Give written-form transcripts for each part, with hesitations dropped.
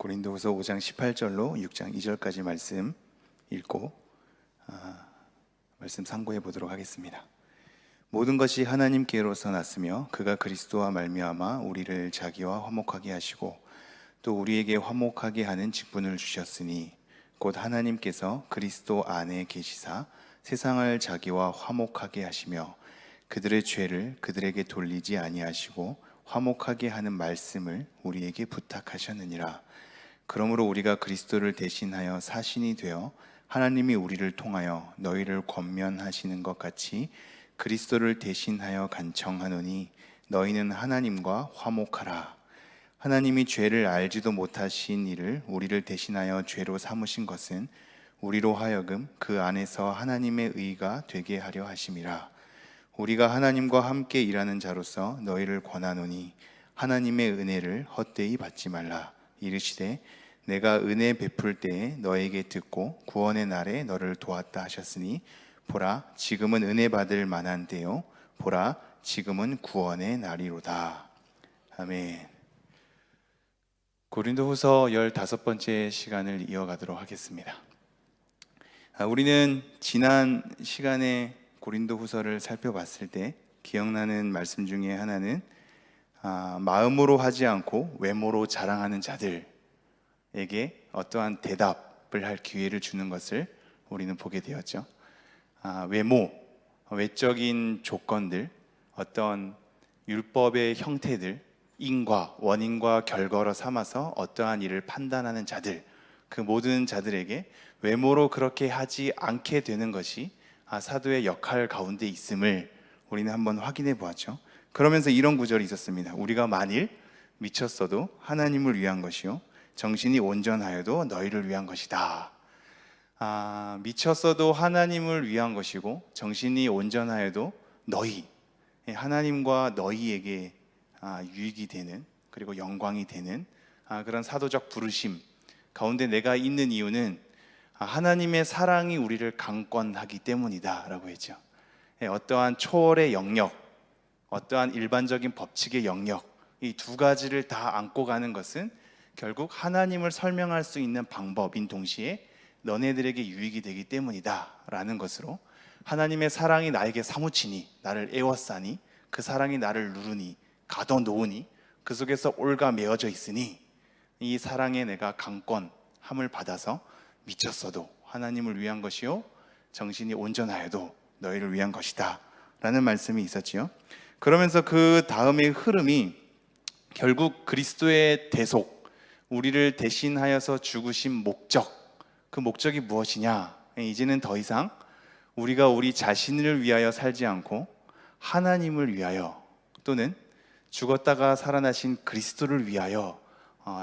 고린도후서 5장 18절로 6장 2절까지 말씀 읽고 말씀 상고해 보도록 하겠습니다. 모든 것이 하나님께로서 났으며 그가 그리스도와 말미암아 우리를 자기와 화목하게 하시고 또 우리에게 화목하게 하는 직분을 주셨으니 곧 하나님께서 그리스도 안에 계시사 세상을 자기와 화목하게 하시며 그들의 죄를 그들에게 돌리지 아니하시고 화목하게 하는 말씀을 우리에게 부탁하셨느니라. 그러므로 우리가 그리스도를 대신하여 사신이 되어 하나님이 우리를 통하여 너희를 권면하시는 것 같이 그리스도를 대신하여 간청하노니 너희는 하나님과 화목하라. 하나님이 죄를 알지도 못하신 이를 우리를 대신하여 죄로 삼으신 것은 우리로 하여금 그 안에서 하나님의 의가 되게 하려 하심이라. 우리가 하나님과 함께 일하는 자로서 너희를 권하노니 하나님의 은혜를 헛되이 받지 말라. 이르시되 내가 은혜 베풀 때에 너에게 듣고 구원의 날에 너를 도왔다 하셨으니 보라 지금은 은혜 받을 만한 때요 보라 지금은 구원의 날이로다. 아멘. 고린도후서 15번째 시간을 이어가도록 하겠습니다. 우리는 지난 시간에 고린도후서를 살펴봤을 때 기억나는 말씀 중에 하나는 마음으로 하지 않고 외모로 자랑하는 자들에게 어떠한 대답을 할 기회를 주는 것을 우리는 보게 되었죠. 외모, 외적인 조건들, 어떤 율법의 형태들, 인과, 원인과 결과로 삼아서 어떠한 일을 판단하는 자들, 그 모든 자들에게 외모로 그렇게 하지 않게 되는 것이 사도의 역할 가운데 있음을 우리는 한번 확인해 보았죠. 그러면서 이런 구절이 있었습니다. 우리가 만일 미쳤어도 하나님을 위한 것이요 정신이 온전하여도 너희를 위한 것이다. 미쳤어도 하나님을 위한 것이고 정신이 온전하여도 너희, 하나님과 너희에게 유익이 되는, 그리고 영광이 되는 그런 사도적 부르심 가운데 내가 있는 이유는 하나님의 사랑이 우리를 강권하기 때문이다 라고 했죠. 어떠한 초월의 영역, 어떠한 일반적인 법칙의 영역, 이 두 가지를 다 안고 가는 것은 결국 하나님을 설명할 수 있는 방법인 동시에 너네들에게 유익이 되기 때문이다 라는 것으로, 하나님의 사랑이 나에게 사무치니, 나를 애워싸니, 그 사랑이 나를 누르니, 가둬놓으니, 그 속에서 올가 매어져 있으니 이 사랑에 내가 강권함을 받아서 미쳤어도 하나님을 위한 것이요 정신이 온전하여도 너희를 위한 것이다 라는 말씀이 있었지요. 그러면서 그 다음의 흐름이 결국 그리스도의 대속, 우리를 대신하여서 죽으신 목적, 그 목적이 무엇이냐, 이제는 더 이상 우리가 우리 자신을 위하여 살지 않고 하나님을 위하여, 또는 죽었다가 살아나신 그리스도를 위하여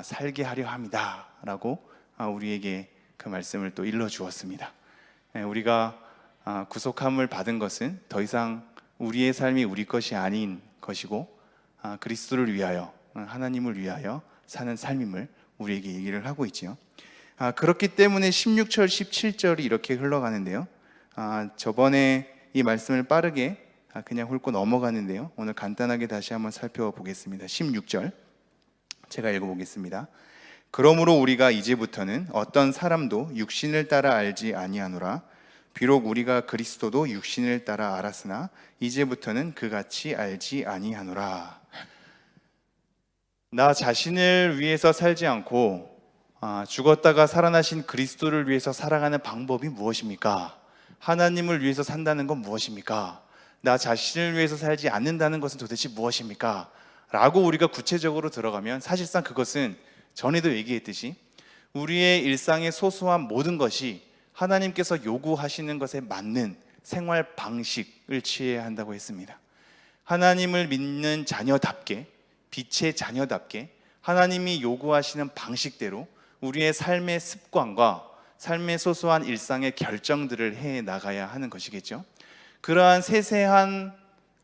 살게 하려 합니다 라고 우리에게 그 말씀을 또 일러주었습니다. 우리가 구속함을 받은 것은 더 이상 우리의 삶이 우리 것이 아닌 것이고 그리스도를 위하여, 하나님을 위하여 사는 삶임을 우리에게 얘기를 하고 있지요. 그렇기 때문에 16절, 17절이 이렇게 흘러가는데요. 저번에 이 말씀을 빠르게 그냥 훑고 넘어가는데요. 오늘 간단하게 다시 한번 살펴보겠습니다. 16절 제가 읽어보겠습니다. 그러므로 우리가 이제부터는 어떤 사람도 육신을 따라 알지 아니하노라. 비록 우리가 그리스도도 육신을 따라 알았으나 이제부터는 그같이 알지 아니하노라. 나 자신을 위해서 살지 않고 죽었다가 살아나신 그리스도를 위해서 살아가는 방법이 무엇입니까? 하나님을 위해서 산다는 건 무엇입니까? 나 자신을 위해서 살지 않는다는 것은 도대체 무엇입니까? 라고 우리가 구체적으로 들어가면 사실상 그것은 전에도 얘기했듯이 우리의 일상의 소소한 모든 것이 하나님께서 요구하시는 것에 맞는 생활 방식을 취해야 한다고 했습니다. 하나님을 믿는 자녀답게, 빛의 자녀답게 하나님이 요구하시는 방식대로 우리의 삶의 습관과 삶의 소소한 일상의 결정들을 해 나가야 하는 것이겠죠. 그러한 세세한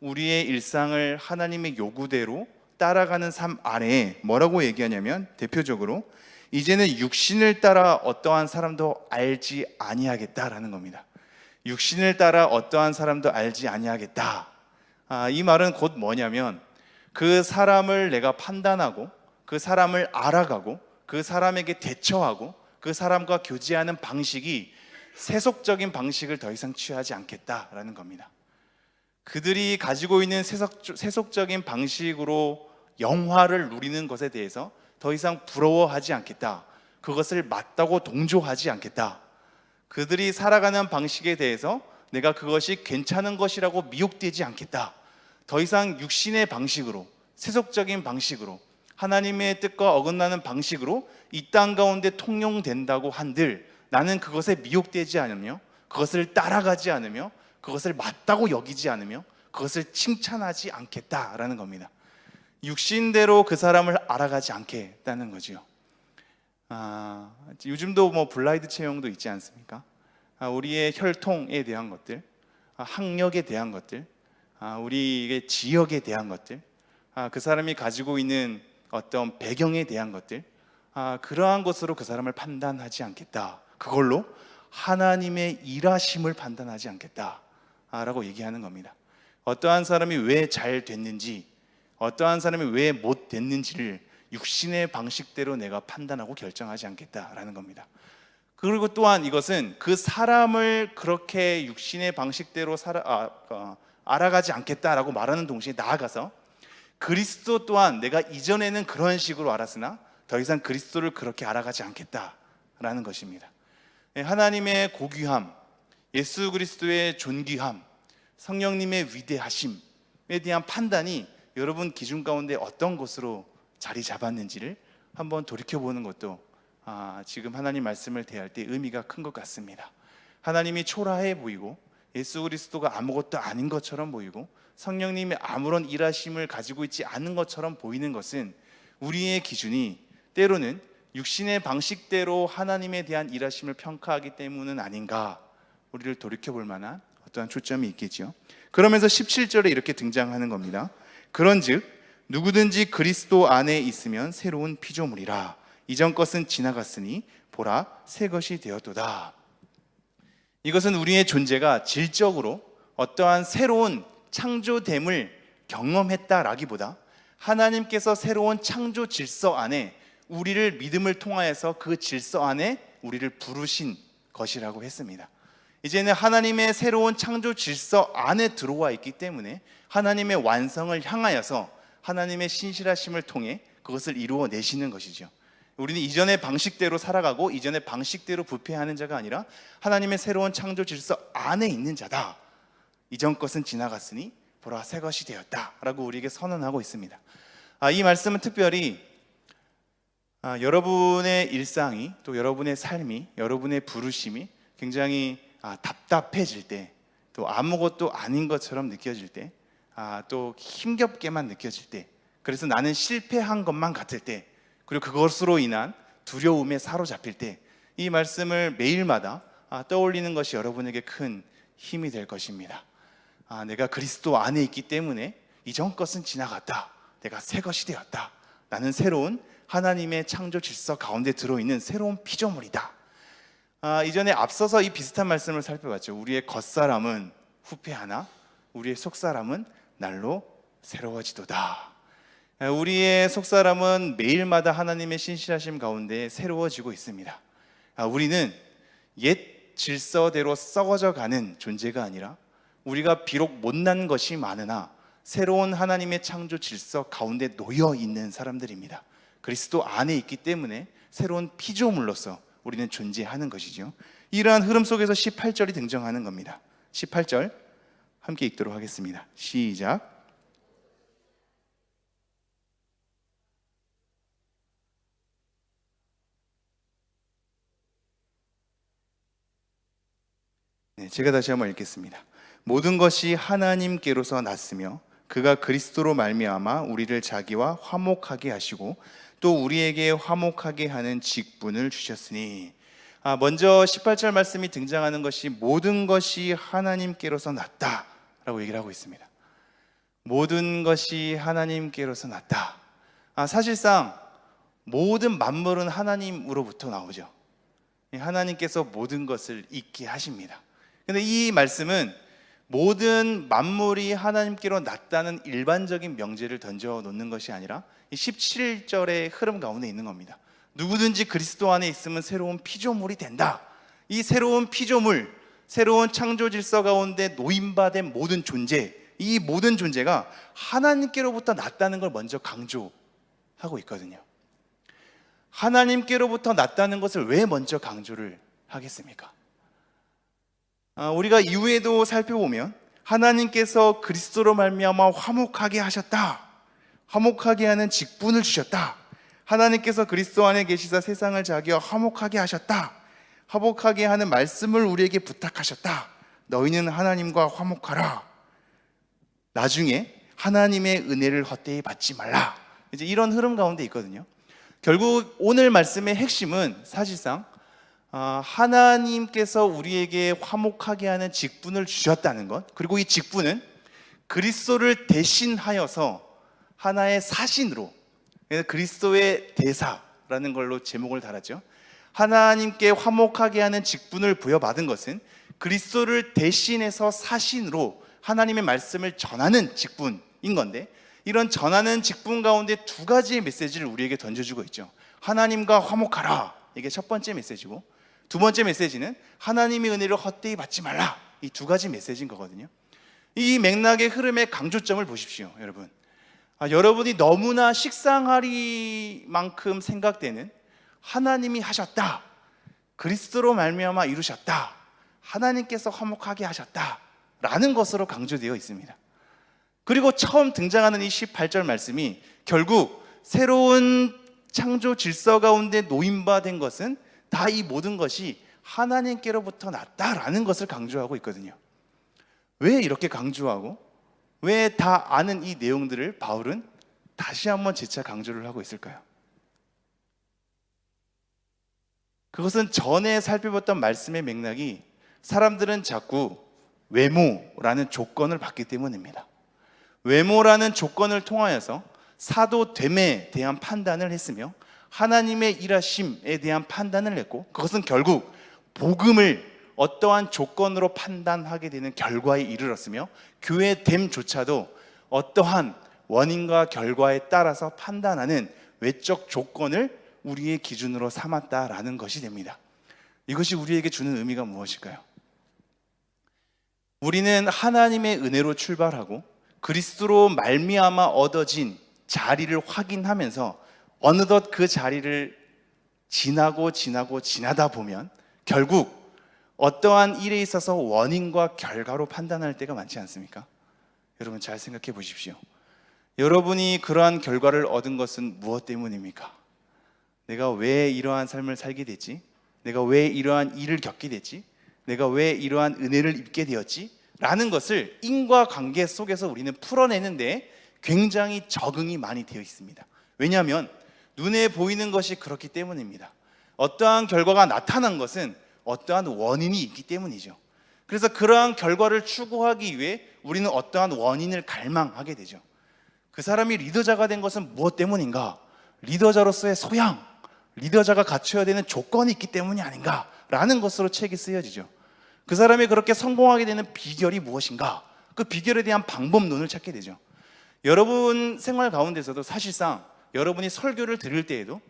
우리의 일상을 하나님의 요구대로 따라가는 삶 안에 뭐라고 얘기하냐면, 대표적으로 이제는 육신을 따라 어떠한 사람도 알지 아니하겠다라는 겁니다. 육신을 따라 어떠한 사람도 알지 아니하겠다. 이 말은 곧 뭐냐면 그 사람을 내가 판단하고 그 사람을 알아가고 그 사람에게 대처하고 그 사람과 교제하는 방식이 세속적인 방식을 더 이상 취하지 않겠다라는 겁니다. 그들이 가지고 있는 세속적인 방식으로 영화를 누리는 것에 대해서 더 이상 부러워하지 않겠다. 그것을 맞다고 동조하지 않겠다. 그들이 살아가는 방식에 대해서 내가 그것이 괜찮은 것이라고 미혹되지 않겠다. 더 이상 육신의 방식으로, 세속적인 방식으로, 하나님의 뜻과 어긋나는 방식으로 이 땅 가운데 통용된다고 한들 나는 그것에 미혹되지 않으며 그것을 따라가지 않으며 그것을 맞다고 여기지 않으며 그것을 칭찬하지 않겠다라는 겁니다. 육신대로 그 사람을 알아가지 않겠다는 거지요. 요즘도 뭐 블라인드 채용도 있지 않습니까? 우리의 혈통에 대한 것들, 학력에 대한 것들, 우리의 지역에 대한 것들, 그 사람이 가지고 있는 어떤 배경에 대한 것들, 그러한 것으로 그 사람을 판단하지 않겠다. 그걸로 하나님의 일하심을 판단하지 않겠다라고 얘기하는 겁니다. 어떠한 사람이 왜 잘 됐는지, 어떠한 사람이 왜 못 됐는지를 육신의 방식대로 내가 판단하고 결정하지 않겠다라는 겁니다. 그리고 또한 이것은 그 사람을 그렇게 육신의 방식대로 알아가지 않겠다라고 말하는 동시에 나아가서 그리스도 또한 내가 이전에는 그런 식으로 알았으나 더 이상 그리스도를 그렇게 알아가지 않겠다라는 것입니다. 하나님의 고귀함, 예수 그리스도의 존귀함, 성령님의 위대하심에 대한 판단이 여러분 기준 가운데 어떤 것으로 자리 잡았는지를 한번 돌이켜보는 것도 지금 하나님 말씀을 대할 때 의미가 큰 것 같습니다. 하나님이 초라해 보이고 예수 그리스도가 아무것도 아닌 것처럼 보이고 성령님이 아무런 일하심을 가지고 있지 않은 것처럼 보이는 것은 우리의 기준이 때로는 육신의 방식대로 하나님에 대한 일하심을 평가하기 때문은 아닌가, 우리를 돌이켜볼 만한 어떠한 초점이 있겠죠. 그러면서 17절에 이렇게 등장하는 겁니다. 그런즉 누구든지 그리스도 안에 있으면 새로운 피조물이라. 이전 것은 지나갔으니 보라 새 것이 되었도다. 이것은 우리의 존재가 질적으로 어떠한 새로운 창조됨을 경험했다라기보다 하나님께서 새로운 창조 질서 안에 우리를 믿음을 통하여서 그 질서 안에 우리를 부르신 것이라고 했습니다. 이제는 하나님의 새로운 창조 질서 안에 들어와 있기 때문에 하나님의 완성을 향하여서 하나님의 신실하심을 통해 그것을 이루어내시는 것이죠. 우리는 이전의 방식대로 살아가고 이전의 방식대로 부패하는 자가 아니라 하나님의 새로운 창조 질서 안에 있는 자다. 이전 것은 지나갔으니 보라 새 것이 되었다 라고 우리에게 선언하고 있습니다. 이 말씀은 특별히 여러분의 일상이, 또 여러분의 삶이, 여러분의 부르심이 굉장히 답답해질 때, 또 아무것도 아닌 것처럼 느껴질 때, 또 힘겹게만 느껴질 때, 그래서 나는 실패한 것만 같을 때, 그리고 그것으로 인한 두려움에 사로잡힐 때, 이 말씀을 매일마다 떠올리는 것이 여러분에게 큰 힘이 될 것입니다. 내가 그리스도 안에 있기 때문에 이전 것은 지나갔다. 내가 새 것이 되었다. 나는 새로운 하나님의 창조 질서 가운데 들어있는 새로운 피조물이다. 이전에 앞서서 이 비슷한 말씀을 살펴봤죠. 우리의 겉사람은 후패하나 우리의 속사람은 날로 새로워지도다. 우리의 속사람은 매일마다 하나님의 신실하심 가운데 새로워지고 있습니다. 우리는 옛 질서대로 썩어져 가는 존재가 아니라 우리가 비록 못난 것이 많으나 새로운 하나님의 창조 질서 가운데 놓여 있는 사람들입니다. 그리스도 안에 있기 때문에 새로운 피조물로서 우리는 존재하는 것이죠. 이러한 흐름 속에서 18절이 등장하는 겁니다. 18절 함께 읽도록 하겠습니다. 시작. 제가 다시 한번 읽겠습니다. 모든 것이 하나님께로서 났으며 그가 그리스도로 말미암아 우리를 자기와 화목하게 하시고 또 우리에게 화목하게 하는 직분을 주셨으니. 먼저 18절 말씀이 등장하는 것이 모든 것이 하나님께로서 났다라고 얘기를 하고 있습니다. 모든 것이 하나님께로서 났다. 사실상 모든 만물은 하나님으로부터 나오죠. 하나님께서 모든 것을 있게 하십니다. 근데 이 말씀은 모든 만물이 하나님께로 났다는 일반적인 명제를 던져 놓는 것이 아니라 이 17절의 흐름 가운데 있는 겁니다. 누구든지 그리스도 안에 있으면 새로운 피조물이 된다. 이 새로운 피조물, 새로운 창조 질서 가운데 노임받은 모든 존재, 이 모든 존재가 하나님께로부터 났다는 걸 먼저 강조하고 있거든요. 하나님께로부터 났다는 것을 왜 먼저 강조를 하겠습니까? 우리가 이후에도 살펴보면 하나님께서 그리스도로 말미암아 화목하게 하셨다, 화목하게 하는 직분을 주셨다, 하나님께서 그리스도 안에 계시사 세상을 자기와 화목하게 하셨다, 화목하게 하는 말씀을 우리에게 부탁하셨다, 너희는 하나님과 화목하라, 나중에 하나님의 은혜를 헛되이 받지 말라. 이제 이런 흐름 가운데 있거든요. 결국 오늘 말씀의 핵심은 사실상 하나님께서 우리에게 화목하게 하는 직분을 주셨다는 것, 그리고 이 직분은 그리스도를 대신하여서 하나의 사신으로, 그리스도의 대사라는 걸로 제목을 달았죠. 하나님께 화목하게 하는 직분을 부여받은 것은 그리스도를 대신해서 사신으로 하나님의 말씀을 전하는 직분인 건데, 이런 전하는 직분 가운데 두 가지의 메시지를 우리에게 던져주고 있죠. 하나님과 화목하라, 이게 첫 번째 메시지고, 두 번째 메시지는 하나님의 은혜를 헛되이 받지 말라, 이 두 가지 메시지인 거거든요. 이 맥락의 흐름의 강조점을 보십시오, 여러분. 여러분이 너무나 식상하리만큼 생각되는 하나님이 하셨다, 그리스도로 말미암아 이루셨다, 하나님께서 화목하게 하셨다 라는 것으로 강조되어 있습니다. 그리고 처음 등장하는 이 18절 말씀이 결국 새로운 창조 질서 가운데 노임받은 것은 다 이 모든 것이 하나님께로부터 났다라는 것을 강조하고 있거든요. 왜 이렇게 강조하고 왜 다 아는 이 내용들을 바울은 다시 한번 재차 강조를 하고 있을까요? 그것은 전에 살펴봤던 말씀의 맥락이 사람들은 자꾸 외모라는 조건을 받기 때문입니다. 외모라는 조건을 통하여서 사도됨에 대한 판단을 했으며 하나님의 일하심에 대한 판단을 했고, 그것은 결국 복음을 어떠한 조건으로 판단하게 되는 결과에 이르렀으며 교회됨조차도 어떠한 원인과 결과에 따라서 판단하는 외적 조건을 우리의 기준으로 삼았다라는 것이 됩니다. 이것이 우리에게 주는 의미가 무엇일까요? 우리는 하나님의 은혜로 출발하고 그리스도로 말미암아 얻어진 자리를 확인하면서 어느덧 그 자리를 지나다 보면 결국 어떠한 일에 있어서 원인과 결과로 판단할 때가 많지 않습니까? 여러분 잘 생각해 보십시오. 여러분이 그러한 결과를 얻은 것은 무엇 때문입니까? 내가 왜 이러한 삶을 살게 됐지? 내가 왜 이러한 일을 겪게 됐지? 내가 왜 이러한 은혜를 입게 되었지? 라는 것을 인과관계 속에서 우리는 풀어내는데 굉장히 적응이 많이 되어 있습니다. 왜냐하면 눈에 보이는 것이 그렇기 때문입니다. 어떠한 결과가 나타난 것은 어떠한 원인이 있기 때문이죠. 그래서 그러한 결과를 추구하기 위해 우리는 어떠한 원인을 갈망하게 되죠. 그 사람이 리더자가 된 것은 무엇 때문인가? 리더자로서의 소양, 리더자가 갖춰야 되는 조건이 있기 때문이 아닌가? 라는 것으로 책이 쓰여지죠. 그 사람이 그렇게 성공하게 되는 비결이 무엇인가? 그 비결에 대한 방법론을 찾게 되죠. 여러분 생활 가운데서도 사실상 여러분이 설교를 들을 때에도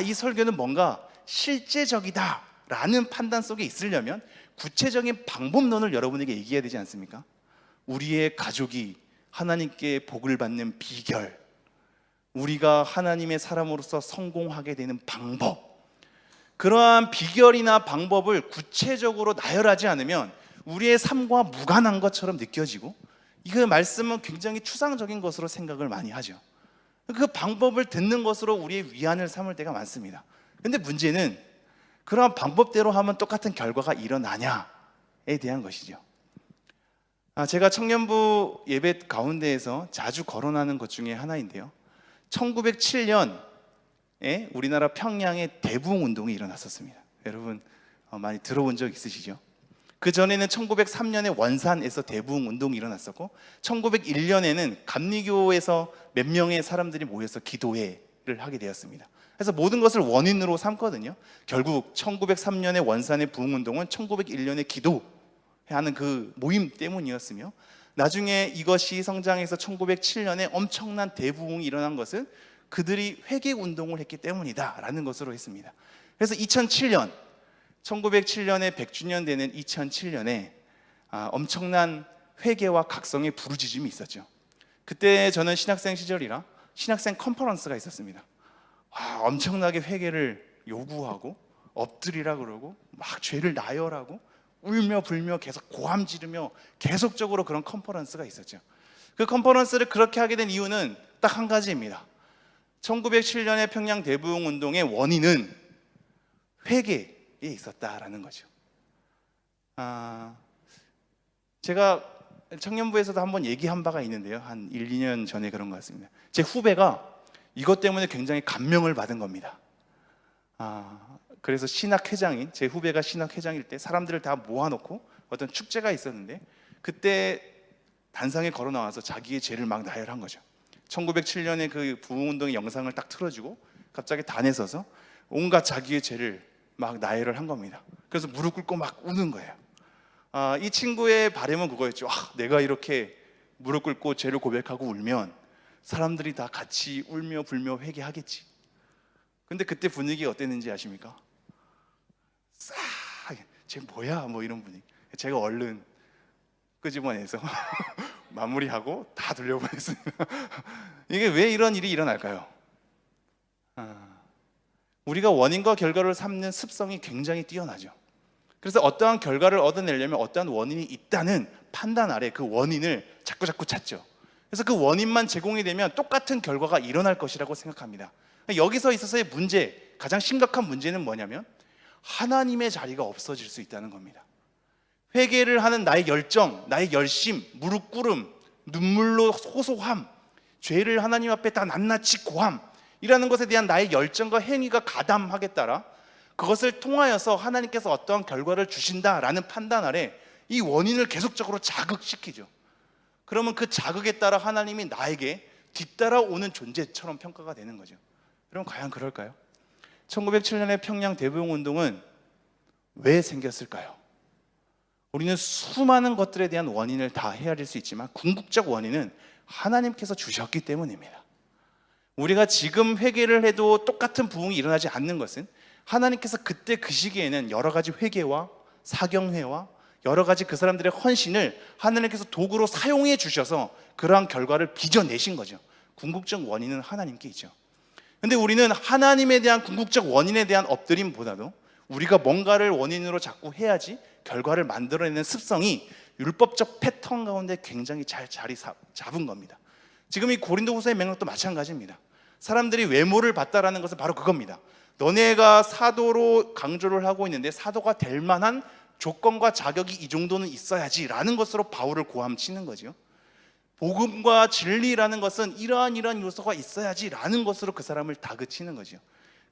이 설교는 뭔가 실제적이다 라는 판단 속에 있으려면 구체적인 방법론을 여러분에게 얘기해야 되지 않습니까? 우리의 가족이 하나님께 복을 받는 비결, 우리가 하나님의 사람으로서 성공하게 되는 방법, 그러한 비결이나 방법을 구체적으로 나열하지 않으면 우리의 삶과 무관한 것처럼 느껴지고, 이 말씀은 굉장히 추상적인 것으로 생각을 많이 하죠. 그 방법을 듣는 것으로 우리의 위안을 삼을 때가 많습니다. 근데 문제는 그러한 방법대로 하면 똑같은 결과가 일어나냐에 대한 것이죠. 제가 청년부 예배 가운데에서 자주 거론하는 것 중에 하나인데요, 1907년에 우리나라 평양에 대부흥운동이 일어났었습니다. 여러분 많이 들어본 적 있으시죠? 그 전에는 1903년에 원산에서 대부흥운동이 일어났었고, 1901년에는 감리교에서 몇 명의 사람들이 모여서 기도회를 하게 되었습니다. 그래서 모든 것을 원인으로 삼거든요. 결국 1903년에 원산의 부흥운동은 1901년에 기도하는 그 모임 때문이었으며, 나중에 이것이 성장해서 1907년에 엄청난 대부흥이 일어난 것은 그들이 회개 운동을 했기 때문이다라는 것으로 했습니다. 그래서 2007년, 1907년에 100주년 되는 2007년에 엄청난 회개와 각성의 부르짖음이 있었죠. 그때 저는 신학생 시절이라 신학생 컨퍼런스가 있었습니다. 엄청나게 회개를 요구하고 엎드리라 그러고 막 죄를 나열하고 울며 불며 계속 고함 지르며 계속적으로 그런 컨퍼런스가 있었죠. 그 컨퍼런스를 그렇게 하게 된 이유는 딱 한 가지입니다. 1907년의 평양 대부흥 운동의 원인은 회개에 있었다라는 거죠. 제가 청년부에서도 한번 얘기한 바가 있는데요. 한 1, 2년 전에 그런 것 같습니다. 제 후배가 이것 때문에 굉장히 감명을 받은 겁니다. 그래서 신학회장인, 제 후배가 신학회장일 때 사람들을 다 모아놓고 어떤 축제가 있었는데 그때 단상에 걸어 나와서 자기의 죄를 막 나열한 거죠. 1907년에 그 부흥운동의 영상을 딱 틀어주고 갑자기 단에 서서 온갖 자기의 죄를 막 나열을 한 겁니다. 그래서 무릎 꿇고 막 우는 거예요. 이 친구의 바람은 그거였죠. 내가 이렇게 무릎 꿇고 죄를 고백하고 울면 사람들이 다 같이 울며 불며 회개하겠지. 근데 그때 분위기가 어땠는지 아십니까? 쟤 뭐야? 뭐 이런 분위기. 제가 얼른 끄집어내서 마무리하고 다 돌려보냈습니다. 이게 왜 이런 일이 일어날까요? 우리가 원인과 결과를 삼는 습성이 굉장히 뛰어나죠. 그래서 어떠한 결과를 얻어내려면 어떠한 원인이 있다는 판단 아래 그 원인을 자꾸 찾죠. 그래서 그 원인만 제공이 되면 똑같은 결과가 일어날 것이라고 생각합니다. 여기서 있어서의 문제, 가장 심각한 문제는 뭐냐면 하나님의 자리가 없어질 수 있다는 겁니다. 회개를 하는 나의 열정, 나의 열심, 무릎 꿇음, 눈물로 호소함, 죄를 하나님 앞에 다 낱낱이 고함, 이라는 것에 대한 나의 열정과 행위가 가담하게 따라 그것을 통하여서 하나님께서 어떠한 결과를 주신다라는 판단 아래 이 원인을 계속적으로 자극시키죠. 그러면 그 자극에 따라 하나님이 나에게 뒤따라오는 존재처럼 평가가 되는 거죠. 여러분, 과연 그럴까요? 1907년의 평양 대부흥 운동은 왜 생겼을까요? 우리는 수많은 것들에 대한 원인을 다 헤아릴 수 있지만 궁극적 원인은 하나님께서 주셨기 때문입니다. 우리가 지금 회개를 해도 똑같은 부흥이 일어나지 않는 것은 하나님께서 그때 그 시기에는 여러 가지 회개와 사경회와 여러 가지 그 사람들의 헌신을 하나님께서 도구로 사용해 주셔서 그러한 결과를 빚어내신 거죠. 궁극적 원인은 하나님께 있죠. 근데 우리는 하나님에 대한 궁극적 원인에 대한 엎드림보다도 우리가 뭔가를 원인으로 자꾸 해야지 결과를 만들어내는 습성이 율법적 패턴 가운데 굉장히 잘 자리 잡은 겁니다. 지금 이 고린도후서의 맥락도 마찬가지입니다. 사람들이 외모를 봤다라는 것은 바로 그겁니다. 너네가 사도로 강조를 하고 있는데 사도가 될 만한 조건과 자격이 이 정도는 있어야지 라는 것으로 바울을 고함치는 거죠. 복음과 진리라는 것은 이러한 요소가 있어야지 라는 것으로 그 사람을 다그치는 거죠.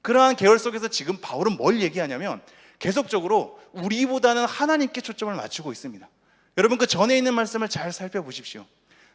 그러한 계열 속에서 지금 바울은 뭘 얘기하냐면 계속적으로 우리보다는 하나님께 초점을 맞추고 있습니다. 여러분, 그 전에 있는 말씀을 잘 살펴보십시오.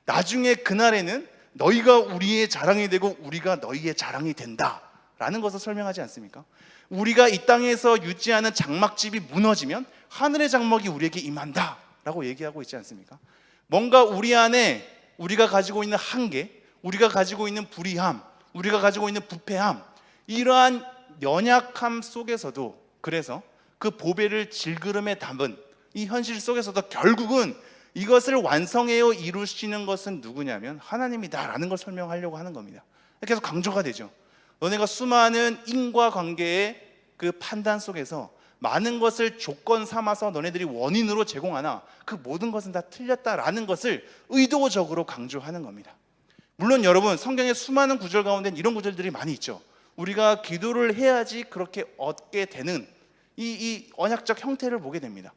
나중에 그날에는 너희가 우리의 자랑이 되고 우리가 너희의 자랑이 된다 라는 것을 설명하지 않습니까? 우리가 이 땅에서 유지하는 장막집이 무너지면 하늘의 장막이 우리에게 임한다 라고 얘기하고 있지 않습니까? 뭔가 우리 안에 우리가 가지고 있는 한계, 우리가 가지고 있는 불의함, 우리가 가지고 있는 부패함, 이러한 연약함 속에서도 그래서 그 보배를 질그름에 담은 이 현실 속에서도 결국은 이것을 완성해요 이루시는 것은 누구냐면 하나님이다라는 걸 설명하려고 하는 겁니다. 계속 강조가 되죠. 너네가 수많은 인과관계의 그 판단 속에서 많은 것을 조건 삼아서 너네들이 원인으로 제공하나 그 모든 것은 다 틀렸다라는 것을 의도적으로 강조하는 겁니다. 물론 여러분, 성경의 수많은 구절 가운데 이런 구절들이 많이 있죠. 우리가 기도를 해야지 그렇게 얻게 되는 이 언약적 형태를 보게 됩니다.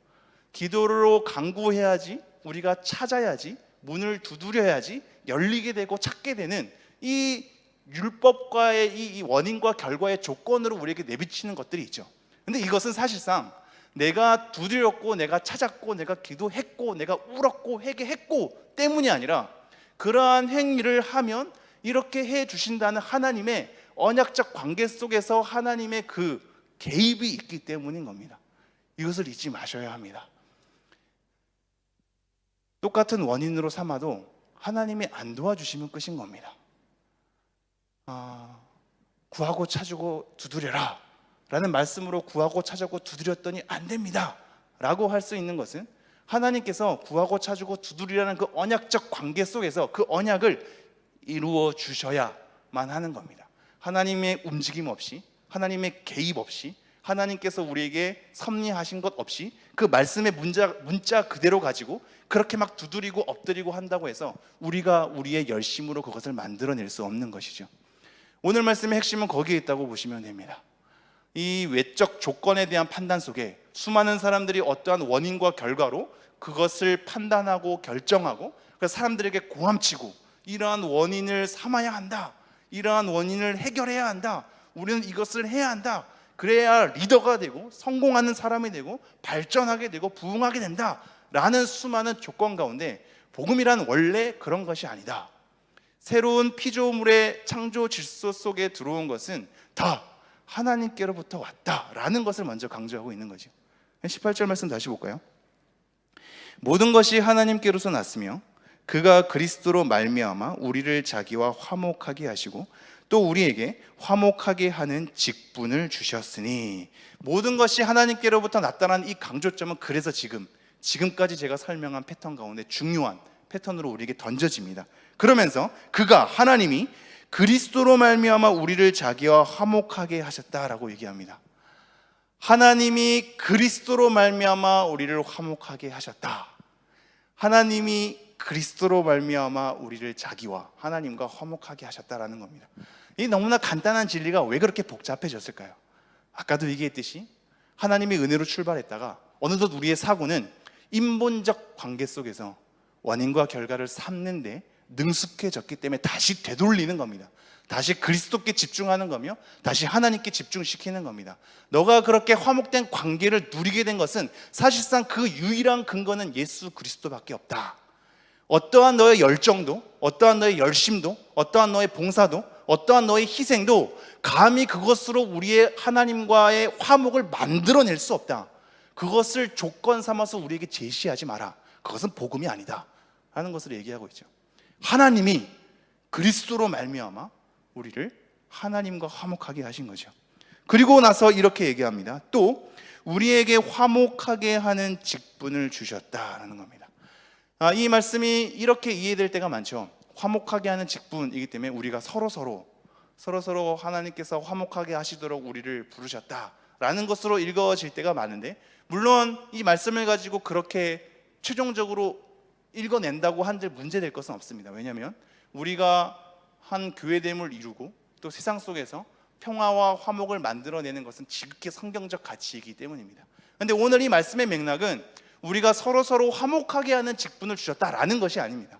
기도로 간구해야지, 우리가 찾아야지, 문을 두드려야지 열리게 되고 찾게 되는 이 율법과의 이 원인과 결과의 조건으로 우리에게 내비치는 것들이 있죠. 근데 이것은 사실상 내가 두드렸고 내가 찾았고 내가 기도했고 내가 울었고 회개했고 때문이 아니라 그러한 행위를 하면 이렇게 해 주신다는 하나님의 언약적 관계 속에서 하나님의 그 개입이 있기 때문인 겁니다. 이것을 잊지 마셔야 합니다. 똑같은 원인으로 삼아도 하나님이 안 도와주시면 끝인 겁니다. 구하고 찾고 두드려라 라는 말씀으로 구하고 찾고 두드렸더니 안 됩니다 라고 할 수 있는 것은 하나님께서 구하고 찾고 두드리라는 그 언약적 관계 속에서 그 언약을 이루어 주셔야만 하는 겁니다. 하나님의 움직임 없이, 하나님의 개입 없이, 하나님께서 우리에게 섭리하신 것 없이 그 말씀의 문자 그대로 가지고 그렇게 막 두드리고 엎드리고 한다고 해서 우리가 우리의 열심으로 그것을 만들어낼 수 없는 것이죠. 오늘 말씀의 핵심은 거기에 있다고 보시면 됩니다. 이 외적 조건에 대한 판단 속에 수많은 사람들이 어떠한 원인과 결과로 그것을 판단하고 결정하고 그래서 사람들에게 고함치고 이러한 원인을 삼아야 한다, 이러한 원인을 해결해야 한다, 우리는 이것을 해야 한다, 그래야 리더가 되고 성공하는 사람이 되고 발전하게 되고 부흥하게 된다 라는 수많은 조건 가운데 복음이란 원래 그런 것이 아니다. 새로운 피조물의 창조 질서 속에 들어온 것은 다 하나님께로부터 왔다라는 것을 먼저 강조하고 있는 거죠. 18절 말씀 다시 볼까요? 모든 것이 하나님께로서 났으며 그가 그리스도로 말미암아 우리를 자기와 화목하게 하시고 또 우리에게 화목하게 하는 직분을 주셨으니, 모든 것이 하나님께로부터 났다는 이 강조점은 그래서 지금까지 제가 설명한 패턴 가운데 중요한 패턴으로 우리에게 던져집니다. 그러면서 그가, 하나님이 그리스도로 말미암아 우리를 자기와 화목하게 하셨다라고 얘기합니다. 하나님이 그리스도로 말미암아 우리를 화목하게 하셨다. 하나님이 그리스도로 말미암아 우리를 자기와 하나님과 화목하게 하셨다라는 겁니다. 이 너무나 간단한 진리가 왜 그렇게 복잡해졌을까요? 아까도 얘기했듯이 하나님의 은혜로 출발했다가 어느덧 우리의 사고는 인본적 관계 속에서 원인과 결과를 삼는데 능숙해졌기 때문에 다시 되돌리는 겁니다. 다시 그리스도께 집중하는 거며 다시 하나님께 집중시키는 겁니다. 너가 그렇게 화목된 관계를 누리게 된 것은 사실상 그 유일한 근거는 예수 그리스도밖에 없다. 어떠한 너의 열정도, 어떠한 너의 열심도, 어떠한 너의 봉사도, 어떠한 너의 희생도 감히 그것으로 우리의 하나님과의 화목을 만들어낼 수 없다. 그것을 조건 삼아서 우리에게 제시하지 마라. 그것은 복음이 아니다 하는 것을 얘기하고 있죠. 하나님이 그리스도로 말미암아 우리를 하나님과 화목하게 하신 거죠. 그리고 나서 이렇게 얘기합니다. 또 우리에게 화목하게 하는 직분을 주셨다라는 겁니다. 이 말씀이 이렇게 이해될 때가 많죠. 화목하게 하는 직분이기 때문에 우리가 서로 하나님께서 화목하게 하시도록 우리를 부르셨다라는 것으로 읽어질 때가 많은데, 물론 이 말씀을 가지고 그렇게 최종적으로 읽어낸다고 한들 문제될 것은 없습니다. 왜냐하면 우리가 한 교회됨을 이루고 또 세상 속에서 평화와 화목을 만들어내는 것은 지극히 성경적 가치이기 때문입니다. 그런데 오늘 이 말씀의 맥락은 우리가 서로 화목하게 하는 직분을 주셨다라는 것이 아닙니다.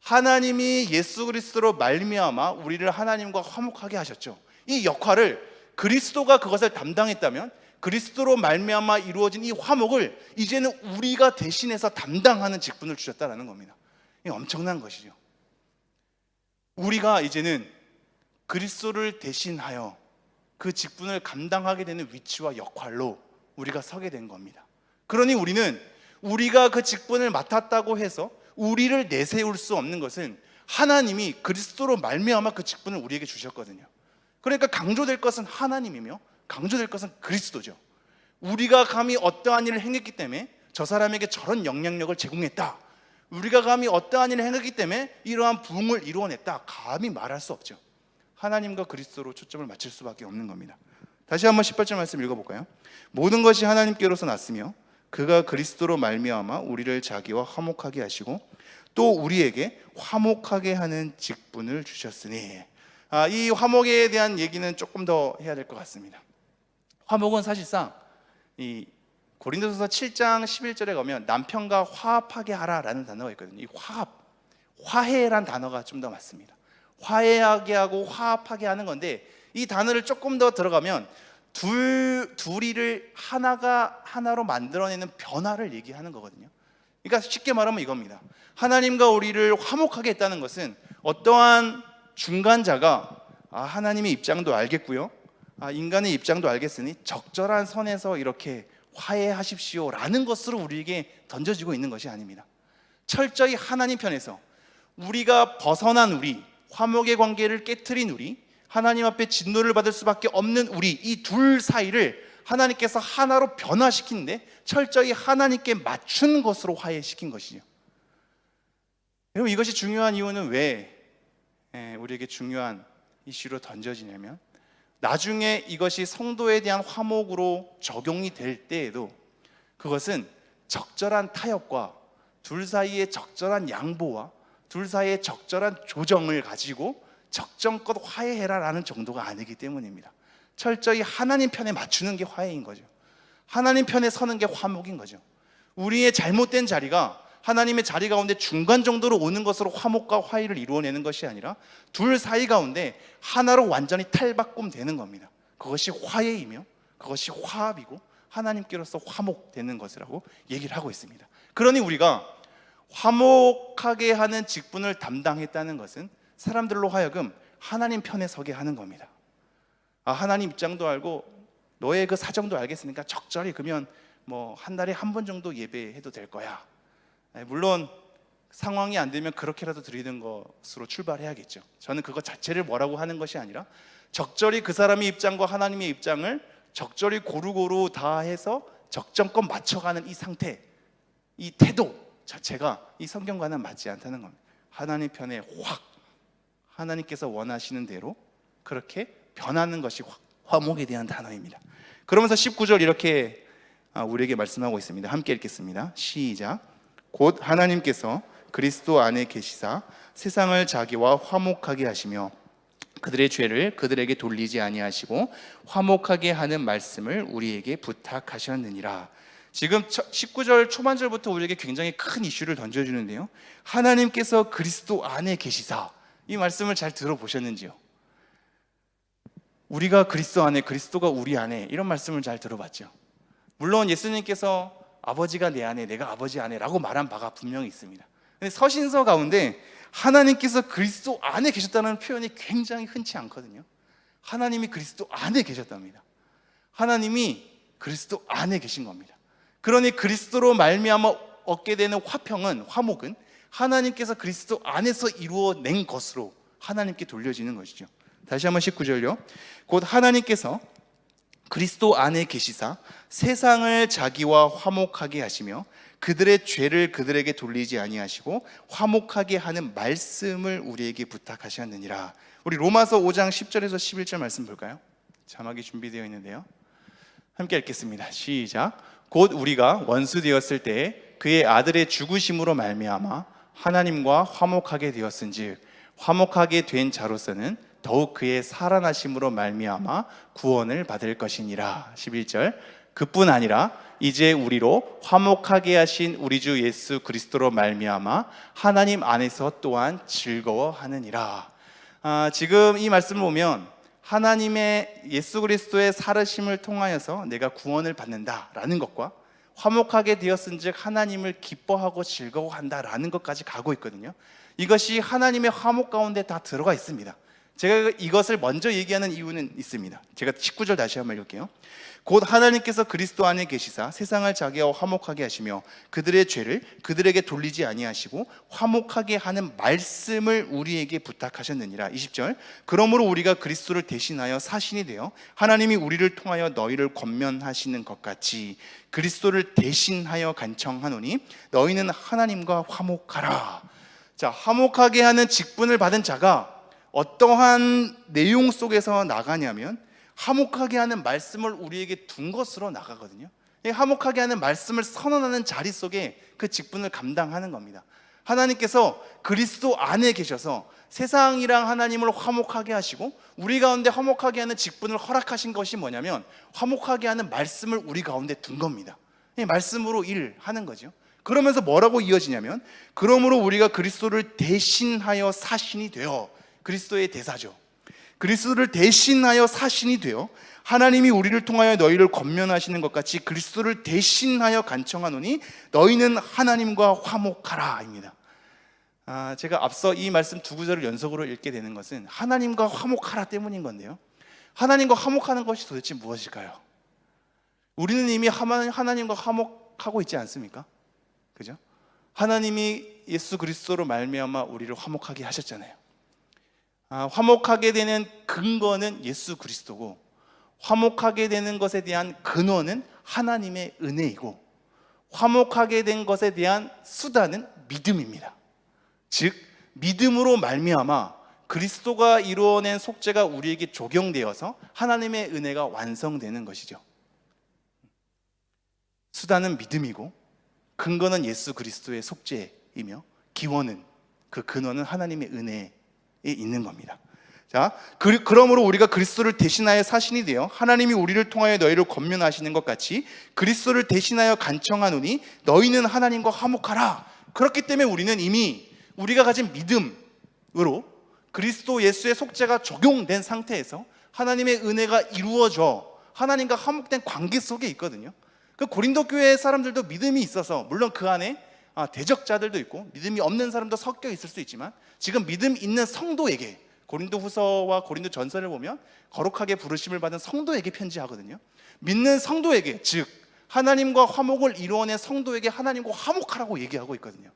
하나님이 예수 그리스도로 말미암아 우리를 하나님과 화목하게 하셨죠. 이 역할을 그리스도가 그것을 담당했다면 그리스도로 말미암아 이루어진 이 화목을 이제는 우리가 대신해서 담당하는 직분을 주셨다라는 겁니다. 이게 엄청난 것이죠. 우리가 이제는 그리스도를 대신하여 그 직분을 감당하게 되는 위치와 역할로 우리가 서게 된 겁니다. 그러니 우리는 우리가 그 직분을 맡았다고 해서 우리를 내세울 수 없는 것은 하나님이 그리스도로 말미암아 그 직분을 우리에게 주셨거든요. 그러니까 강조될 것은 하나님이며 강조될 것은 그리스도죠. 우리가 감히 어떠한 일을 행했기 때문에 저 사람에게 저런 영향력을 제공했다, 우리가 감히 어떠한 일을 행했기 때문에 이러한 부흥을 이루어냈다, 감히 말할 수 없죠. 하나님과 그리스도로 초점을 맞출 수밖에 없는 겁니다. 다시 한번 18절 말씀 읽어볼까요? 모든 것이 하나님께로서 났으며 그가 그리스도로 말미암아 우리를 자기와 화목하게 하시고 또 우리에게 화목하게 하는 직분을 주셨으니, 이 화목에 대한 얘기는 조금 더 해야 될 것 같습니다. 화목은 사실상 이 고린도서서 7장 11절에 가면 남편과 화합하게 하라라는 단어가 있거든요. 이 화해란 단어가 좀 더 맞습니다. 화해하게 하고 화합하게 하는 건데, 이 단어를 조금 더 들어가면 둘이를 하나로 만들어내는 변화를 얘기하는 거거든요. 그러니까 쉽게 말하면 이겁니다. 하나님과 우리를 화목하게 했다는 것은 어떠한 중간자가 하나님의 입장도 알겠고요, 인간의 입장도 알겠으니 적절한 선에서 이렇게 화해하십시오라는 것으로 우리에게 던져지고 있는 것이 아닙니다. 철저히 하나님 편에서 우리가 벗어난 우리, 화목의 관계를 깨트린 우리, 하나님 앞에 진노를 받을 수밖에 없는 우리, 이 둘 사이를 하나님께서 하나로 변화시키는데 철저히 하나님께 맞춘 것으로 화해시킨 것이죠. 여러분, 이것이 중요한 이유는 왜 우리에게 중요한 이슈로 던져지냐면, 나중에 이것이 성도에 대한 화목으로 적용이 될 때에도 그것은 적절한 타협과 둘 사이의 적절한 양보와 둘 사이의 적절한 조정을 가지고 적정껏 화해해라라는 정도가 아니기 때문입니다. 철저히 하나님 편에 맞추는 게 화해인 거죠. 하나님 편에 서는 게 화목인 거죠. 우리의 잘못된 자리가 하나님의 자리 가운데 중간 정도로 오는 것으로 화목과 화해를 이루어내는 것이 아니라 둘 사이 가운데 하나로 완전히 탈바꿈되는 겁니다. 그것이 화해이며 그것이 화합이고 하나님께로서 화목되는 것이라고 얘기를 하고 있습니다. 그러니 우리가 화목하게 하는 직분을 담당했다는 것은 사람들로 하여금 하나님 편에 서게 하는 겁니다. 하나님 입장도 알고 너의 그 사정도 알겠으니까 적절히 그러면 뭐 한 달에 한 번 정도 예배해도 될 거야. 물론 상황이 안 되면 그렇게라도 드리는 것으로 출발해야겠죠. 저는 그것 자체를 뭐라고 하는 것이 아니라 적절히 그 사람의 입장과 하나님의 입장을 적절히 고루고루 다 해서 적정껏 맞춰가는 이 상태, 이 태도 자체가 이 성경과는 맞지 않다는 겁니다. 하나님 편에 확 하나님께서 원하시는 대로 그렇게 변하는 것이 화목에 대한 단어입니다. 그러면서 19절 이렇게 우리에게 말씀하고 있습니다. 함께 읽겠습니다. 시작. 곧 하나님께서 그리스도 안에 계시사 세상을 자기와 화목하게 하시며 그들의 죄를 그들에게 돌리지 아니하시고 화목하게 하는 말씀을 우리에게 부탁하셨느니라. 지금 19절 초반절부터 우리에게 굉장히 큰 이슈를 던져주는데요, 하나님께서 그리스도 안에 계시사, 이 말씀을 잘 들어보셨는지요? 우리가 그리스도 안에, 그리스도가 우리 안에, 이런 말씀을 잘 들어봤죠. 물론 예수님께서 아버지가 내 안에, 내가 아버지 안에 라고 말한 바가 분명히 있습니다. 근데 서신서 가운데 하나님께서 그리스도 안에 계셨다는 표현이 굉장히 흔치 않거든요. 하나님이 그리스도 안에 계셨답니다. 하나님이 그리스도 안에 계신 겁니다. 그러니 그리스도로 말미암아 얻게 되는 화평은, 화목은 하나님께서 그리스도 안에서 이루어낸 것으로 하나님께 돌려지는 것이죠. 다시 한번 19절요. 곧 하나님께서 그리스도 안에 계시사 세상을 자기와 화목하게 하시며 그들의 죄를 그들에게 돌리지 아니하시고 화목하게 하는 말씀을 우리에게 부탁하셨느니라. 우리 로마서 5장 10절에서 11절 말씀 볼까요? 자막이 준비되어 있는데요, 함께 읽겠습니다. 시작. 곧 우리가 원수 되었을 때 그의 아들의 죽으심으로 말미암아 하나님과 화목하게 되었은즉 화목하게 된 자로서는 더욱 그의 살아나심으로 말미암아 구원을 받을 것이니라. 11절. 그뿐 아니라 이제 우리로 화목하게 하신 우리 주 예수 그리스도로 말미암아 하나님 안에서 또한 즐거워하느니라. 지금 이 말씀을 보면 하나님의 예수 그리스도의 살으심을 통하여서 내가 구원을 받는다라는 것과 화목하게 되었은즉 하나님을 기뻐하고 즐거워한다라는 것까지 가고 있거든요. 이것이 하나님의 화목 가운데 다 들어가 있습니다. 제가 이것을 먼저 얘기하는 이유는 있습니다. 제가 19절 다시 한번 읽을게요. 곧 하나님께서 그리스도 안에 계시사 세상을 자기와 화목하게 하시며 그들의 죄를 그들에게 돌리지 아니하시고 화목하게 하는 말씀을 우리에게 부탁하셨느니라. 20절. 그러므로 우리가 그리스도를 대신하여 사신이 되어 하나님이 우리를 통하여 너희를 권면하시는 것 같이 그리스도를 대신하여 간청하노니 너희는 하나님과 화목하라. 자, 화목하게 하는 직분을 받은 자가 어떠한 내용 속에서 나가냐면 화목하게 하는 말씀을 우리에게 둔 것으로 나가거든요. 화목하게 하는 말씀을 선언하는 자리 속에 그 직분을 감당하는 겁니다. 하나님께서 그리스도 안에 계셔서 세상이랑 하나님을 화목하게 하시고 우리 가운데 화목하게 하는 직분을 허락하신 것이 뭐냐면 화목하게 하는 말씀을 우리 가운데 둔 겁니다. 말씀으로 일하는 거죠. 그러면서 뭐라고 이어지냐면 그러므로 우리가 그리스도를 대신하여 사신이 되어, 그리스도의 대사죠. 그리스도를 대신하여 사신이 되어 하나님이 우리를 통하여 너희를 권면하시는 것 같이 그리스도를 대신하여 간청하노니 너희는 하나님과 화목하라입니다. 제가 앞서 이 말씀 두 구절을 연속으로 읽게 되는 것은 하나님과 화목하라 때문인 건데요, 하나님과 화목하는 것이 도대체 무엇일까요? 우리는 이미 하나님과 화목하고 있지 않습니까? 그죠? 하나님이 예수 그리스도로 말미암아 우리를 화목하게 하셨잖아요. 화목하게 되는 근거는 예수 그리스도고, 화목하게 되는 것에 대한 근원은 하나님의 은혜이고, 화목하게 된 것에 대한 수단은 믿음입니다. 즉 믿음으로 말미암아 그리스도가 이루어낸 속죄가 우리에게 적용되어서 하나님의 은혜가 완성되는 것이죠. 수단은 믿음이고 근거는 예수 그리스도의 속죄이며 기원은, 그 근원은 하나님의 은혜에 있는 겁니다. 자, 그러므로 우리가 그리스도를 대신하여 사신이 되어 하나님이 우리를 통하여 너희를 권면하시는 것 같이 그리스도를 대신하여 간청하노니 너희는 하나님과 화목하라. 그렇기 때문에 우리는 이미 우리가 가진 믿음으로 그리스도 예수의 속죄가 적용된 상태에서 하나님의 은혜가 이루어져 하나님과 화목된 관계 속에 있거든요. 그 고린도 교회 사람들도 믿음이 있어서, 물론 그 안에 대적자들도 있고 믿음이 없는 사람도 섞여 있을 수 있지만, 지금 믿음 있는 성도에게, 고린도 후서와 고린도 전서를 보면 거룩하게 부르심을 받은 성도에게 편지하거든요. 믿는 성도에게, 즉 하나님과 화목을 이루어낸 성도에게 하나님과 화목하라고 얘기하고 있거든요.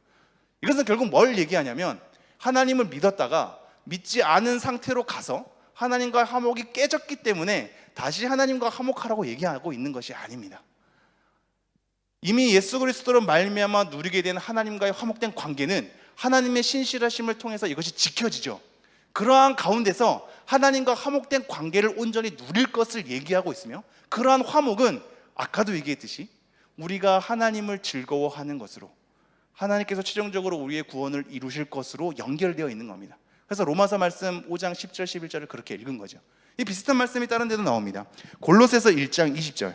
이것은 결국 뭘 얘기하냐면, 하나님을 믿었다가 믿지 않은 상태로 가서 하나님과 화목이 깨졌기 때문에 다시 하나님과 화목하라고 얘기하고 있는 것이 아닙니다. 이미 예수 그리스도로 말미암아 누리게 된 하나님과의 화목된 관계는 하나님의 신실하심을 통해서 이것이 지켜지죠. 그러한 가운데서 하나님과 화목된 관계를 온전히 누릴 것을 얘기하고 있으며, 그러한 화목은 아까도 얘기했듯이 우리가 하나님을 즐거워하는 것으로, 하나님께서 최종적으로 우리의 구원을 이루실 것으로 연결되어 있는 겁니다. 그래서 로마서 말씀 5장 10절 11절을 그렇게 읽은 거죠. 이 비슷한 말씀이 다른 데도 나옵니다. 골로새서 1장 20절,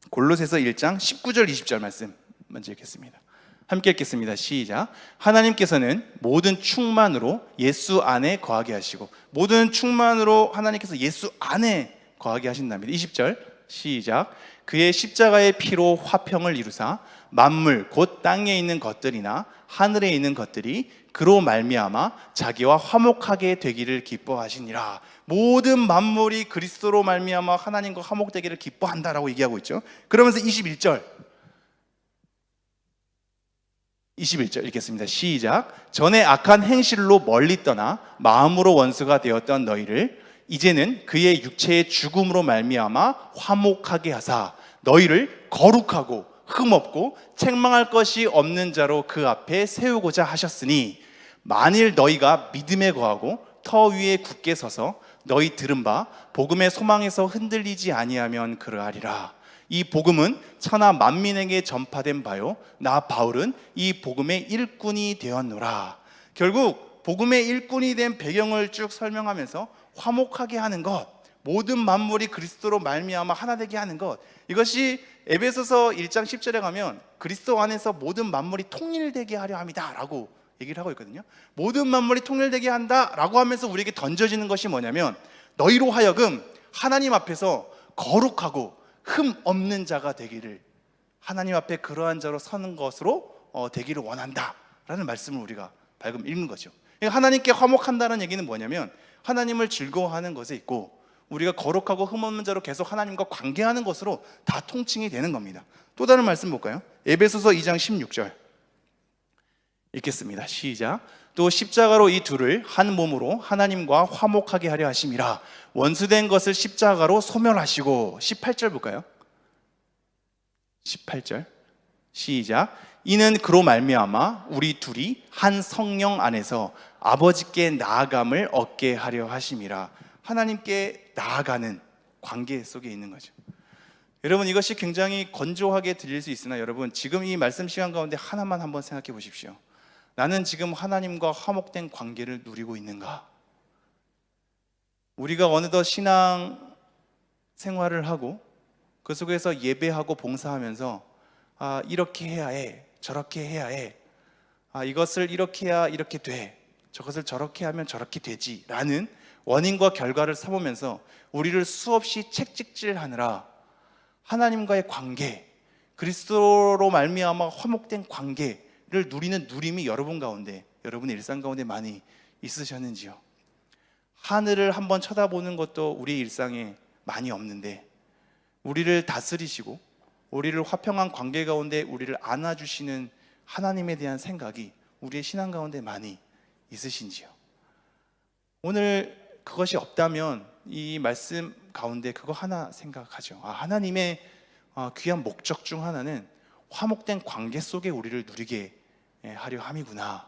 골로새서 1장 19절 20절 말씀 먼저 읽겠습니다. 함께 읽겠습니다. 시작. 하나님께서는 모든 충만으로 예수 안에 거하게 하시고, 모든 충만으로 하나님께서 예수 안에 거하게 하신답니다. 20절 시작. 그의 십자가의 피로 화평을 이루사 만물 곧 땅에 있는 것들이나 하늘에 있는 것들이 그로 말미암아 자기와 화목하게 되기를 기뻐하시니라. 모든 만물이 그리스도로 말미암아 하나님과 화목되기를 기뻐한다라고 얘기하고 있죠. 그러면서 21절 읽겠습니다. 시작. 전에 악한 행실로 멀리 떠나 마음으로 원수가 되었던 너희를 이제는 그의 육체의 죽음으로 말미암아 화목하게 하사 너희를 거룩하고 흠없고 책망할 것이 없는 자로 그 앞에 세우고자 하셨으니, 만일 너희가 믿음에 거하고 터 위에 굳게 서서 너희 들은 바 복음의 소망에서 흔들리지 아니하면 그러하리라. 이 복음은 천하 만민에게 전파된 바요 나 바울은 이 복음의 일꾼이 되었노라. 결국 복음의 일꾼이 된 배경을 쭉 설명하면서 화목하게 하는 것, 모든 만물이 그리스도로 말미암아 하나 되게 하는 것, 이것이 에베소서 1장 10절에 가면 그리스도 안에서 모든 만물이 통일되게 하려 합니다 라고 얘기를 하고 있거든요. 모든 만물이 통일되게 한다 라고 하면서 우리에게 던져지는 것이 뭐냐면, 너희로 하여금 하나님 앞에서 거룩하고 흠 없는 자가 되기를, 하나님 앞에 그러한 자로 서는 것으로 되기를 원한다 라는 말씀을 우리가 방금 읽는 거죠. 하나님께 화목한다는 얘기는 뭐냐면, 하나님을 즐거워하는 것에 있고 우리가 거룩하고 흠없는 자로 계속 하나님과 관계하는 것으로 다 통칭이 되는 겁니다. 또 다른 말씀 볼까요? 에베소서 2장 16절 읽겠습니다. 시작. 또 십자가로 이 둘을 한 몸으로 하나님과 화목하게 하려 하심이라. 원수된 것을 십자가로 소멸하시고. 18절 볼까요? 18절 시작. 이는 그로 말미암아 우리 둘이 한 성령 안에서 아버지께 나아감을 얻게 하려 하심이라. 하나님께 나아가는 관계 속에 있는 거죠. 여러분, 이것이 굉장히 건조하게 들릴 수 있으나 여러분, 지금 이 말씀 시간 가운데 하나만 한번 생각해 보십시오. 나는 지금 하나님과 화목된 관계를 누리고 있는가? 우리가 어느덧 신앙 생활을 하고 그 속에서 예배하고 봉사하면서 이렇게 해야 해, 저렇게 해야 해, 이것을 이렇게 해야 이렇게 돼, 저것을 저렇게 하면 저렇게 되지 라는 원인과 결과를 삼으면서 우리를 수없이 책찍질하느라 하나님과의 관계, 그리스도로 말미암아 화목된 관계를 누리는 누림이 여러분 가운데, 여러분의 일상 가운데 많이 있으셨는지요? 하늘을 한번 쳐다보는 것도 우리 일상에 많이 없는데, 우리를 다스리시고 우리를 화평한 관계 가운데 우리를 안아주시는 하나님에 대한 생각이 우리의 신앙 가운데 많이 있으신지요? 오늘 그것이 없다면 이 말씀 가운데 그거 하나 생각하죠. 하나님의 귀한 목적 중 하나는 화목된 관계 속에 우리를 누리게 하려 함이구나.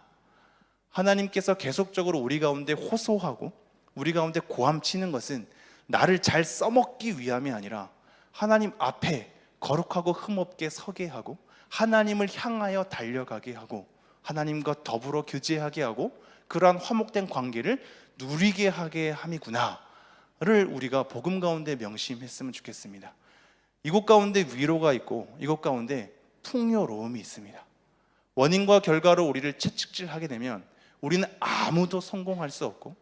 하나님께서 계속적으로 우리 가운데 호소하고 우리 가운데 고함치는 것은 나를 잘 써먹기 위함이 아니라 하나님 앞에 거룩하고 흠없게 서게 하고 하나님을 향하여 달려가게 하고 하나님과 더불어 교제하게 하고 그러한 화목된 관계를 누리게 하게 함이구나를 우리가 복음 가운데 명심했으면 좋겠습니다. 이곳 가운데 위로가 있고 이곳 가운데 풍요로움이 있습니다. 원인과 결과로 우리를 채찍질하게 되면 우리는 아무도 성공할 수 없고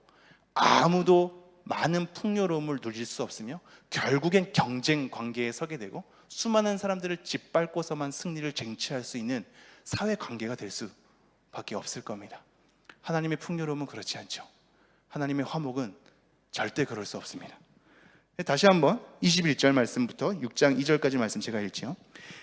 아무도 많은 풍요로움을 누릴 수 없으며 결국엔 경쟁 관계에 서게 되고 수많은 사람들을 짓밟고서만 승리를 쟁취할 수 있는 사회관계가 될 수밖에 없을 겁니다. 하나님의 풍요로움은 그렇지 않죠. 하나님의 화목은 절대 그럴 수 없습니다. 다시 한번 21절 말씀부터 6장 2절까지 말씀 제가 읽지요.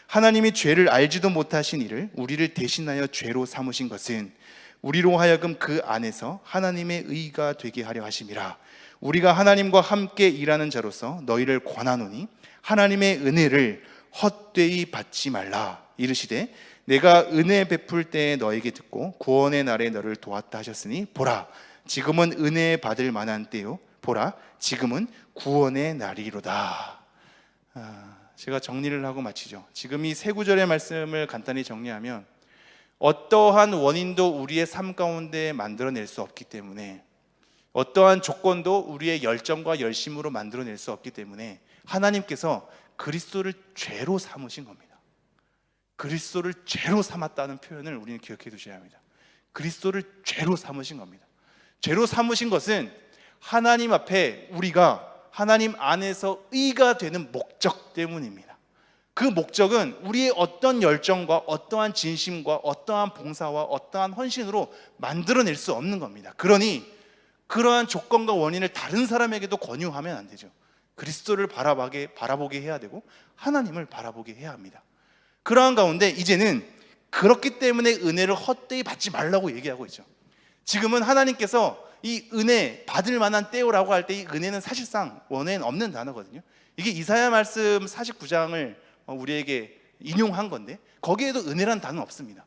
하나님이 죄를 알지도 못하신 이를 우리를 대신하여 죄로 삼으신 것은 우리로 하여금 그 안에서 하나님의 의가 되게 하려 하심이라. 우리가 하나님과 함께 일하는 자로서 너희를 권하노니 하나님의 은혜를 헛되이 받지 말라. 이르시되 내가 은혜 베풀 때에 너에게 듣고 구원의 날에 너를 도왔다 하셨으니 보라 지금은 은혜 받을 만한 때요 보라 지금은 구원의 날이로다. 제가 정리를 하고 마치죠. 지금 이 세 구절의 말씀을 간단히 정리하면 어떠한 원인도 우리의 삶 가운데 만들어낼 수 없기 때문에 어떠한 조건도 우리의 열정과 열심으로 만들어낼 수 없기 때문에 하나님께서 그리스도를 죄로 삼으신 겁니다. 그리스도를 죄로 삼았다는 표현을 우리는 기억해 두셔야 합니다. 그리스도를 죄로 삼으신 겁니다. 죄로 삼으신 것은 하나님 앞에 우리가 하나님 안에서 의가 되는 목적 때문입니다. 그 목적은 우리의 어떤 열정과 어떠한 진심과 어떠한 봉사와 어떠한 헌신으로 만들어낼 수 없는 겁니다. 그러니 그러한 조건과 원인을 다른 사람에게도 권유하면 안 되죠. 그리스도를 바라보게 해야 되고 하나님을 바라보게 해야 합니다. 그러한 가운데 이제는 그렇기 때문에 은혜를 헛되이 받지 말라고 얘기하고 있죠. 지금은 하나님께서 이 은혜 받을 만한 때요라고 할 때 이 은혜는 사실상 원어에는 없는 단어거든요. 이게 이사야 말씀 49장을 우리에게 인용한 건데 거기에도 은혜란 단어는 없습니다.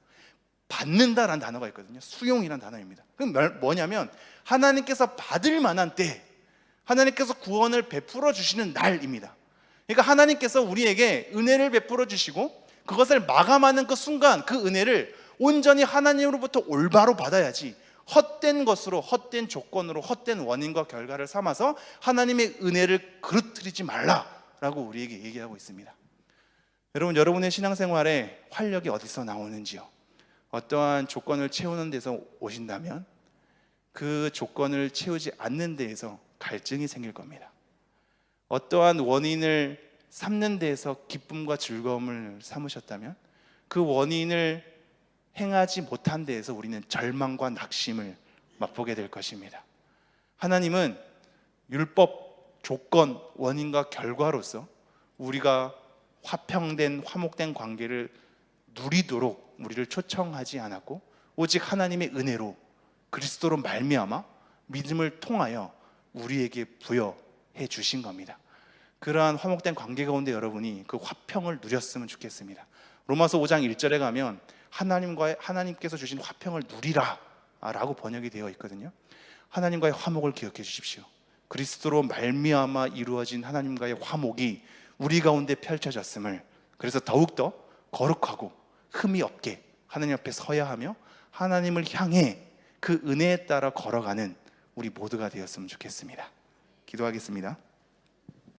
받는다라는 단어가 있거든요. 수용이라는 단어입니다. 그럼 뭐냐면 하나님께서 받을 만한 때, 하나님께서 구원을 베풀어 주시는 날입니다. 그러니까 하나님께서 우리에게 은혜를 베풀어 주시고 그것을 마감하는 그 순간 그 은혜를 온전히 하나님으로부터 올바로 받아야지 헛된 것으로, 헛된 조건으로, 헛된 원인과 결과를 삼아서 하나님의 은혜를 그릇들이지 말라라고 우리에게 얘기하고 있습니다. 여러분, 여러분의 신앙생활에 활력이 어디서 나오는지요? 어떠한 조건을 채우는 데서 오신다면 그 조건을 채우지 않는 데에서 갈증이 생길 겁니다. 어떠한 원인을 삼는 데에서 기쁨과 즐거움을 삼으셨다면 그 원인을 행하지 못한 데에서 우리는 절망과 낙심을 맛보게 될 것입니다. 하나님은 율법, 조건, 원인과 결과로서 우리가 화평된, 화목된 관계를 누리도록 우리를 초청하지 않았고 오직 하나님의 은혜로 그리스도로 말미암아 믿음을 통하여 우리에게 부여해 주신 겁니다. 그러한 화목된 관계 가운데 여러분이 그 화평을 누렸으면 좋겠습니다. 로마서 5장 1절에 가면 하나님께서 주신 화평을 누리라 라고 번역이 되어 있거든요. 하나님과의 화목을 기억해 주십시오. 그리스도로 말미암아 이루어진 하나님과의 화목이 우리 가운데 펼쳐졌음을, 그래서 더욱더 거룩하고 흠이 없게 하나님 앞에 서야 하며 하나님을 향해 그 은혜에 따라 걸어가는 우리 모두가 되었으면 좋겠습니다. 기도하겠습니다.